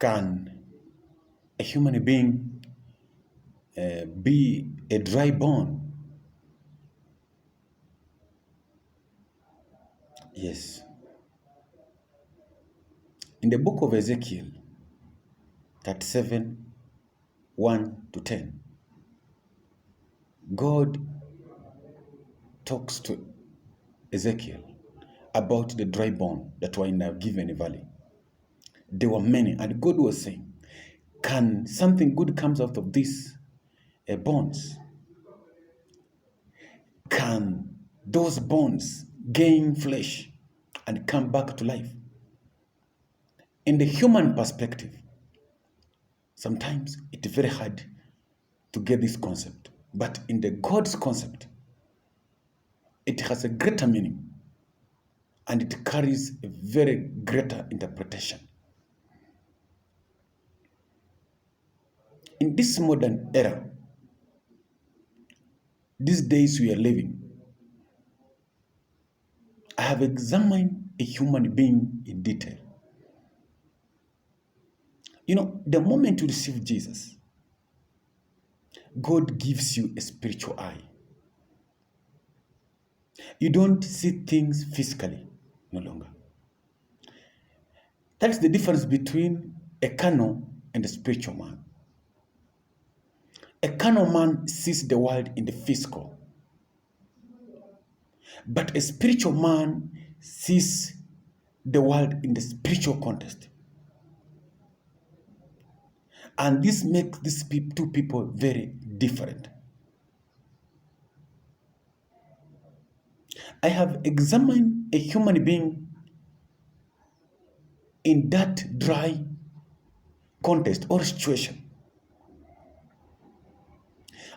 Can a human being be a dry bone? Yes. In the book of Ezekiel 37, 1 to 10, God talks to Ezekiel about the dry bone that were in a given valley. There were many, and God was saying, can something good comes out of these bones? Can those bones gain flesh and come back to life? In the human perspective, sometimes it's very hard to get this concept. But in the God's concept, it has a greater meaning and it carries a very greater interpretation. In this modern era, these days we are living, I have examined a human being in detail. You know, the moment you receive Jesus, God gives you a spiritual eye. You don't see things physically no longer. That's the difference between a carnal and a spiritual man. A carnal man sees the world in the physical, but a spiritual man sees the world in the spiritual context. And this makes these two people very different. I have examined a human being in that dry context or situation.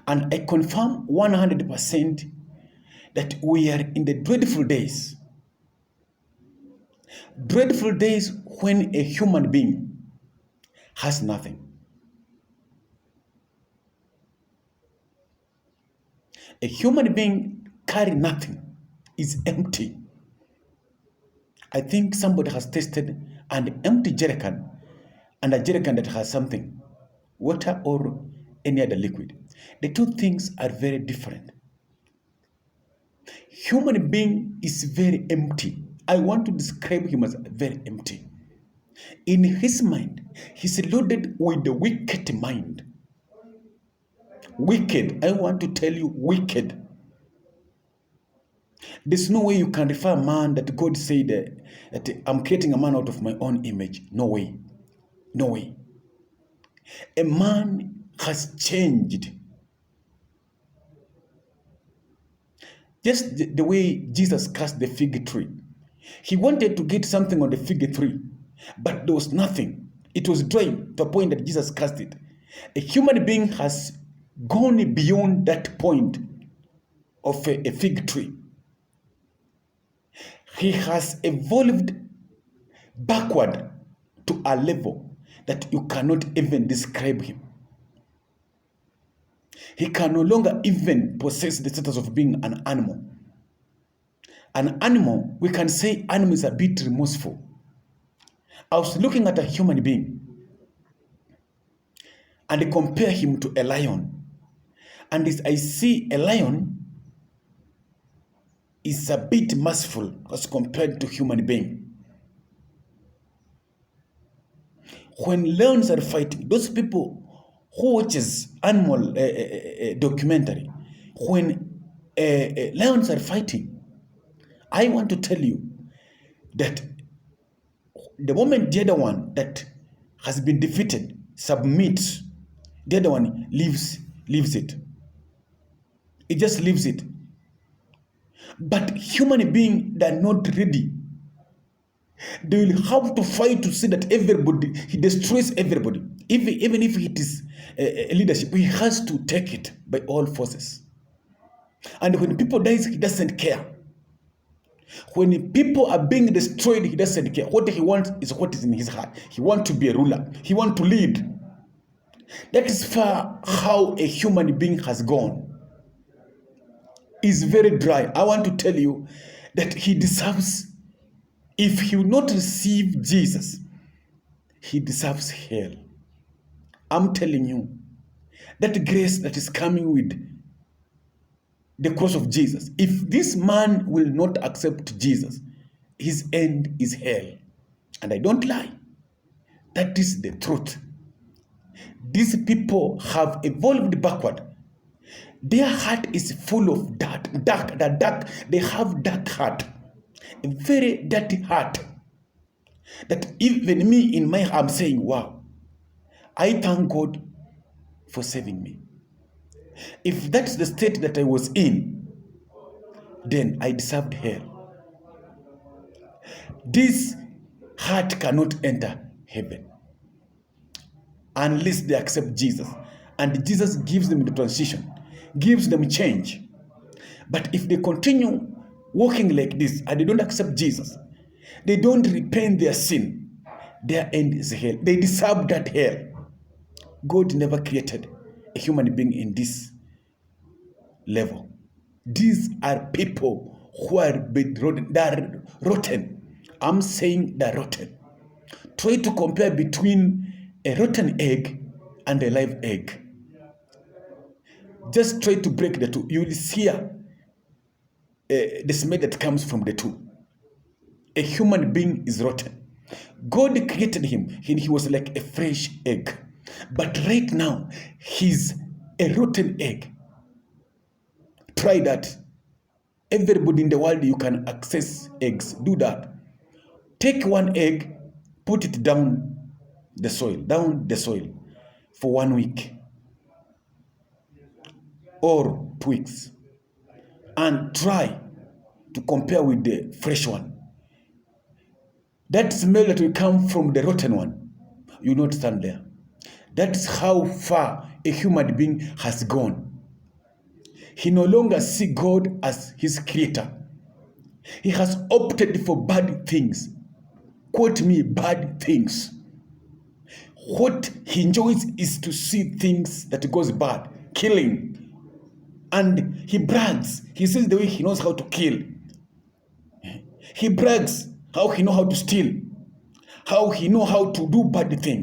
And I confirm 100% that we are in the dreadful days. Dreadful days when a human being has nothing. A human being carry nothing, is empty. I think somebody has tasted an empty jerrycan and a jerrycan that has something, water or any other liquid. The two things are very different. Human being is very empty. I want to describe him as very empty. In his mind, he's loaded with the wicked mind. Wicked, I want to tell you, wicked. There's no way you can refer a man that God said that I'm creating a man out of my own image. No way. No way. A man has changed. Just the way Jesus cast the fig tree. He wanted to get something on the fig tree, but there was nothing. It was dry to a point that Jesus cast it. A human being has gone beyond that point of a fig tree. He has evolved backward to a level that you cannot even describe him. He can no longer even possess the status of being an animal. An animal, we can say animals are a bit remorseful. I was looking at a human being and compare him to a lion. And as I see a lion is a bit merciful as compared to human being. When lions are fighting, those people who watches animal documentary, when lions are fighting, I want to tell you that the moment the other one that has been defeated submits, the other one leaves it. It just leaves it. But human beings that are not ready, they will have to fight to see that everybody, he destroys everybody. Even if it is a leadership, he has to take it by all forces. And when people die, he doesn't care. When people are being destroyed, he doesn't care. What he wants is what is in his heart. He wants to be a ruler. He wants to lead. That is far how a human being has gone. Is very dry. I want to tell you that he deserves, if he will not receive Jesus, he deserves hell. I'm telling you, that grace that is coming with the cross of Jesus, if this man will not accept Jesus, his end is hell. And I don't lie. That is the truth. These people have evolved backward. Their heart is full of dark. They have dark heart, a very dirty heart. That even me in my heart, I'm saying, wow, I thank God for saving me. If that's the state that I was in, then I deserved hell. This heart cannot enter heaven unless they accept Jesus. And Jesus gives them the transition, gives them change. But if they continue walking like this and they don't accept Jesus, they don't repent their sin, their end is hell. They deserve that hell. God never created a human being in this level. These are people who are rotten. They are rotten. I'm saying they're rotten. Try to compare between a rotten egg and a live egg. Just try to break the two. You will see the smell that comes from the two. A human being is rotten. God created him and he was like a fresh egg. But right now, he's a rotten egg. Try that. Everybody in the world, you can access eggs. Do that. Take one egg, put it down the soil for 1 week or 2 weeks, and try to compare with the fresh one. That smell that will come from the rotten one, you will not stand there. That's how far a human being has gone. He no longer sees God as his creator. He has opted for bad things. Quote me, bad things. What he enjoys is to see things that goes bad, killing. And he brags. He says the way he knows how to kill. He brags how he knows how to steal, how he knows how to do bad things.